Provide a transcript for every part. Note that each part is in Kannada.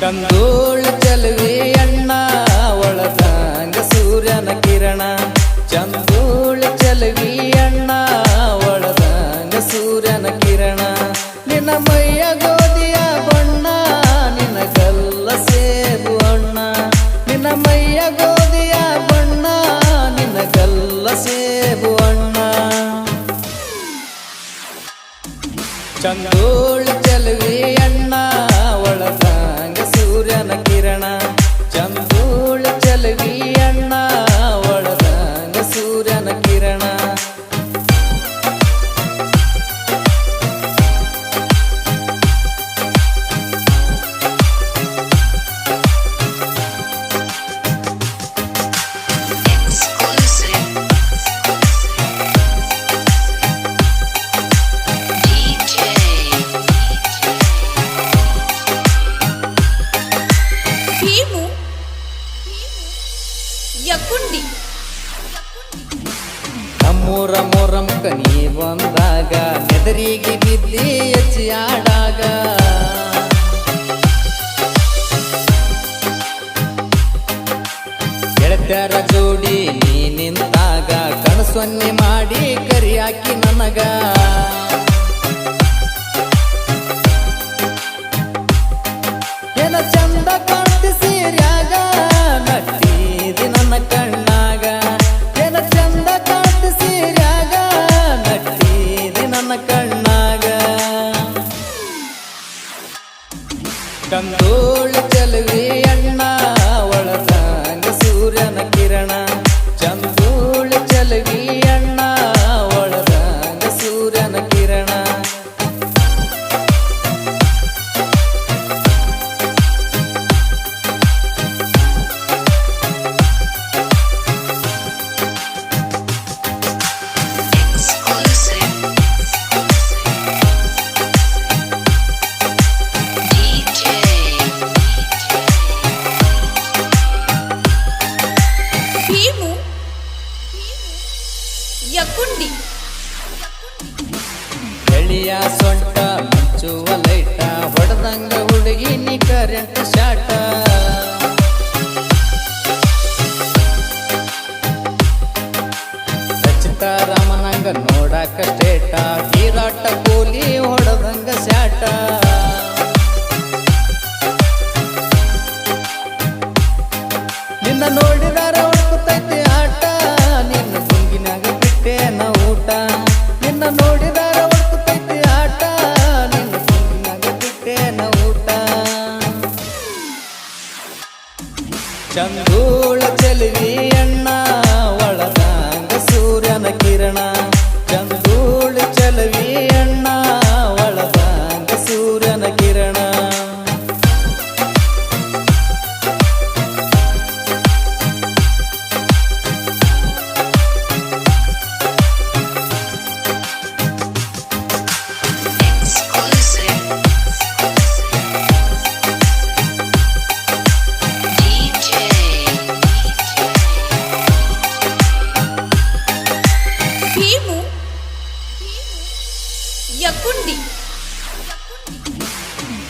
ಚಂದೋಳ ಚಲುವೆ ಅಣ್ಣ ಒಳದಂಗ ಸೂರ್ಯನ ಕಿರಣ ಚಂದೋಳ ಚಲುವೆ ಅಣ್ಣ ಒಳದಂಗ ಸೂರ್ಯನ ಕಿರಣ ನಿನ್ನ ಮೈಯ ಗೋಧಿಯ ಬಣ್ಣ ನಿನ್ನ ಗಲ್ಲ ಸೇಬು ಅಣ್ಣ ನಿನ್ನ ಮೈಯ ಗೋಧಿಯ ಬಣ್ಣ ನಿನ್ನ ಗಲ್ಲ ಸೇಬು ಅಣ್ಣ ಚಂದೋಳ ಚಲುವೆ ಅಣ್ಣ ಒಳದಂಗ ಸೂರ್ಯನ ಕಿರಣ ಚಂದೋಳ ಚಲುವೆ ಅಣ್ಣ ಒಳದಂಗ ಸೂರ್ಯನ ಕಿರಣ ನಮ್ಮೂರ ಮೊರಂ ಕನಿ ಬಂದಾಗ ನೆದರಿಗೆ ಬಿದ್ದಿ ಹೆಚ್ಚಿ ಆಡಾಗ ಗೆಳತ್ಯರ ಜೋಡಿ ನೀ ನಿಂತಾಗ ಕಣಸೊನ್ನೆ ಮಾಡಿ ಕರಿ ಹಾಕಿ ನನಗ ಏನ ಚಂದ ಕಾಣ್ತಿ ಸೀರ್ಯಾಗ ನಟ್ಟಿದಿ ನನ್ನ ಕಣ್ಣಾಗ ಏನ ಚಂದ ಕಾಣ್ತಿ ಸೀರ್ಯಾಗ ನಟ್ಟಿದಿ ನನ್ನ ಕಣ್ಣಾಗ ಚಂದೋಳ ಚಲುವೆ ಅಣ್ಣ ಒಳದಂಗ ಸೂರ್ಯನ ಕಿರಣ ಚಂದೋಳ ಚಲುವೆ ಅಣ್ಣ ಒಳದಂಗ ಸೂರ್ಯನ ಕಿರಣ ಎಳಿಯ ಸೊಂಟ ಮಿಂಚುವ ಲೈಟ ಹೊಡೆದಂಗ ಹುಡುಗಿ ನೀ ಕರೆಂಟ್ ಶಾಟ ರಚಿತ ರಾಮನಂಗ ನೋಡಾಕ ಸ್ಟೇಟ ಹೀರಾಟ ಕೂಲಿ ಹೊಡೆದಂಗ ಶಾಟ ನಿನ್ನ ನೋಡಿದಾರ ಹುಡುಕತೈತಿ ಆಟ ನಿನ್ನ ಗುಂಗಿನಾಗ ಬಿಟ್ಟೇನ ಊಟ ನಿನ್ನ ನೋಡಿದಾರ ಹುಡುಕತೈತಿ ಆಟ ನಿನ್ನ ಗುಂಗಿನಾಗ ಬಿಟ್ಟೇನ ಊಟ ಚಂದೋಳ ಚಲುವೆ ಅಣ್ಣ ಒಳದಂಗ ಸೂರ್ಯನ ಕಿರಣ ಚಂದೋಳ ಚಲುವೆ ಅಣ್ಣ ಒಳದಂಗ ಸೂರ್ಯನ ಕಿರಣ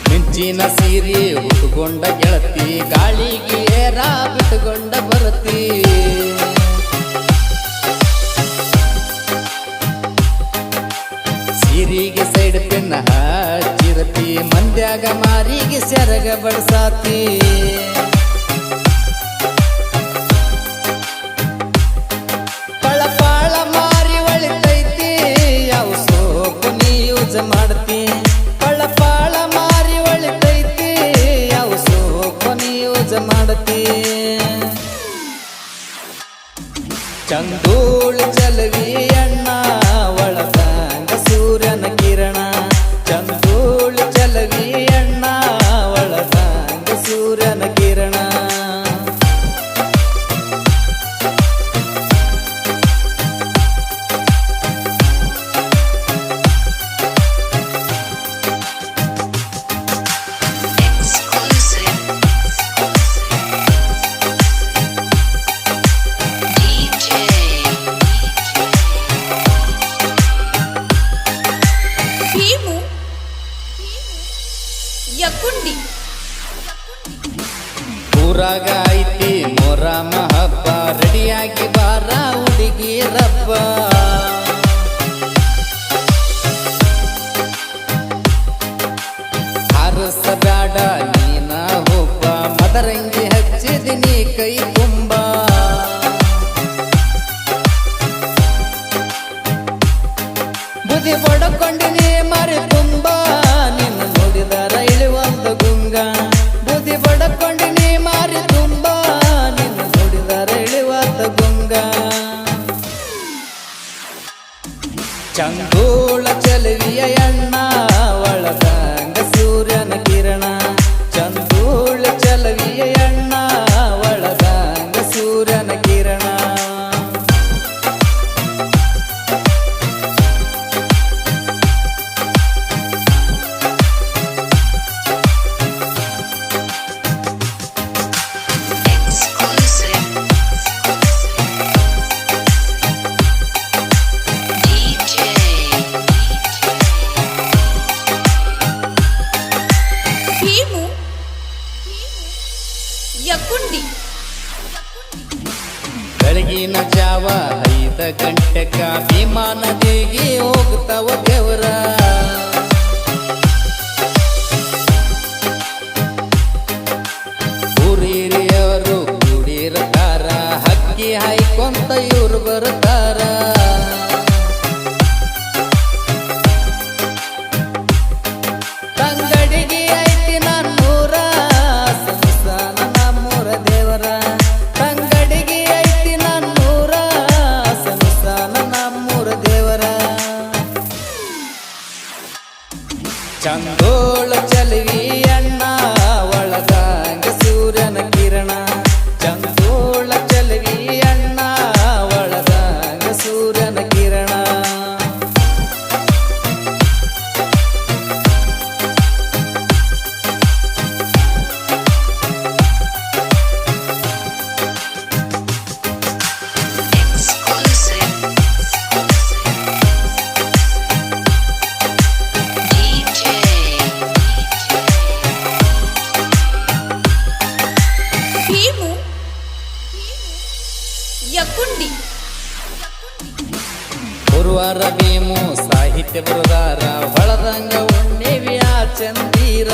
ಮಿಂಚಿನ ಸೀರೆ ಉಟ್ಕೊಂಡ ಗೆಳತಿ ಗಾಳಿಗೆ ಏರ ಬಿಟ್ಟುಕೊಂಡ ಬರತಿ ಸೀರಿಗೆ ಸೈಡ್ ಪಿನ್ನ ಹಚ್ಚಿರತಿ ಮಂದ್ಯಾಗ ಮಾರಿಗೆ ಸೆರಗ ಬಡ್ಸಾತಿ ಪಳಪಾಳ ಮಾರಿ ಒಳಿತೈತಿ ಯಾವ ಸೋಪು ನೀ ಯೂಸ್ ಮಾಡ್ತಿ ಪಳಪಾಳ ಮಾರಿ ಒಳಿತೈತಿ ಯಾವ ಸೋಪು ನೀ ಯೂಸ್ ಮಾಡತಿ ಚಂದೋಳ ಚಲುವೆ ಅಣ್ಣ ಒಳದಂಗ ಸೂರ್ಯನ ಕಿರಣ ಚಂದೋಳ ಚಲುವೆ ಅಣ್ಣ ಒಳದಂಗ ಸೂರ್ಯನ ಕಿರಣ ಯಕುಂಡಿ ಊರಾಗ ಐತಿ ಮೊರಮ ಹಬ್ಬ ರೆಡಿಯಾಗಿ ಬಾರ ಹುಡುಗಿ ರಬ್ಬ ಹರಸ ಬ್ಯಾಡ ನೀನ ಹುಬ್ಬ ಮದರಂಗಿ ಹಚ್ಚಿದಿನಿ ಕೈ ತುಂಬ ಬುದಿ ಬಡಕೊಂಡಿನಿ ಮರಿ ತುಂಬ ನಿನ್ನ ನೋಡಿದರ ಇಳಿವೊಂದು ಗುಂಗ ಬುದಿ ಬಡಕೊಂಡಿನಿ ಮಾರಿ ತುಂಬ ನಿನ್ನ ನೋಡಿದರ ಇಳಿವೊಂದು ಗುಂಗ ಚಂದೂಳ ಚಲವಿಯ ಎಣ್ಣ ಒಳದಂಗ ಸೂರ್ಯನ ಕಿರಣ ಚಂದೂಳ ಚಲವಿಯ ಎಣ್ಣ ಒಳದಂಗ ಸೂರ್ಯನ ಕಿರಣ ಭೀಮು ಯಕುಂಡಿ ಬೆಳಗಿನ ಜಾವ 5 ಗಂಟೆಕ ಭೀಮಾ ನದಿಗೆ ಹೋಗ್ತಾವ ದೇವರ ಊರಿರಿಯವರು ಕೂಡಿರ್ತಾರ ಹಕ್ಕಿ ಹಾಯ್ಕೊಂತ ಇವ್ರು ಬರ್ತಾರ ತಂಗಡಿಗೆ ಐತಿ ನನ್ನೂರ ಸಂಸ್ಥಾನ ನಮ್ಮೂರ ದೇವರ ತಂಗಡಿಗೆ ಐತಿ ನನ್ನೂರ ಸಂಸ್ಥಾನ ನಮ್ಮೂರ ದೇವರ ಚಂದೋಳ ಚಲವಿ ಅಣ್ಣ ಒಳದಂಗ ಸೂರ್ಯನ ಕಿರಣ ಚಂದೋಳ ಚಲವಿ ಅಣ್ಣ ಒಳದಂಗ ಸೂರ್ಯನ ಕಿರಣ ಭೀಮು ಯಕುಂಡಿ ಗುರುವಾರ ಭೀಮು ಸಾಹಿತ್ಯ ಬರುದಾರ ಹೊಳದಂಗ ಉಣ್ಣೆವಿಯ ಚಂದೀರ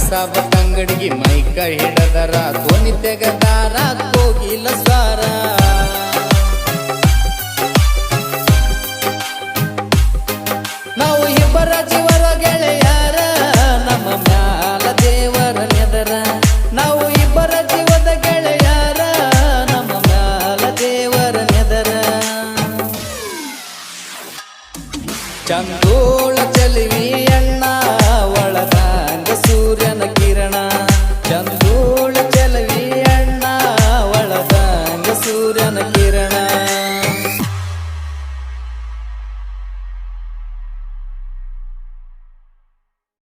ಸಾಬ ತಂಗಡಿಗೆ ಮೈಕ ಹಿಡದರ ಧ್ವನಿ ತೆಗದಾರ ಕೋಗಿಲ ಸ್ವಾರ ನಾವು ಇಬ್ಬರ ಜೀವರ ಗೆಳೆಯಾರ ನಮ್ಮ ಮ್ಯಾಲ ದೇವರ ನೆದರ ನಾವು ಇಬ್ಬರ ಜೀವದ ಗೆಳೆಯಾರ ನಮ್ಮ ಮ್ಯಾಲ ದೇವರ ನೆದರ ಚಂದೋಳ ಚಲವಿ ಅಣ್ಣ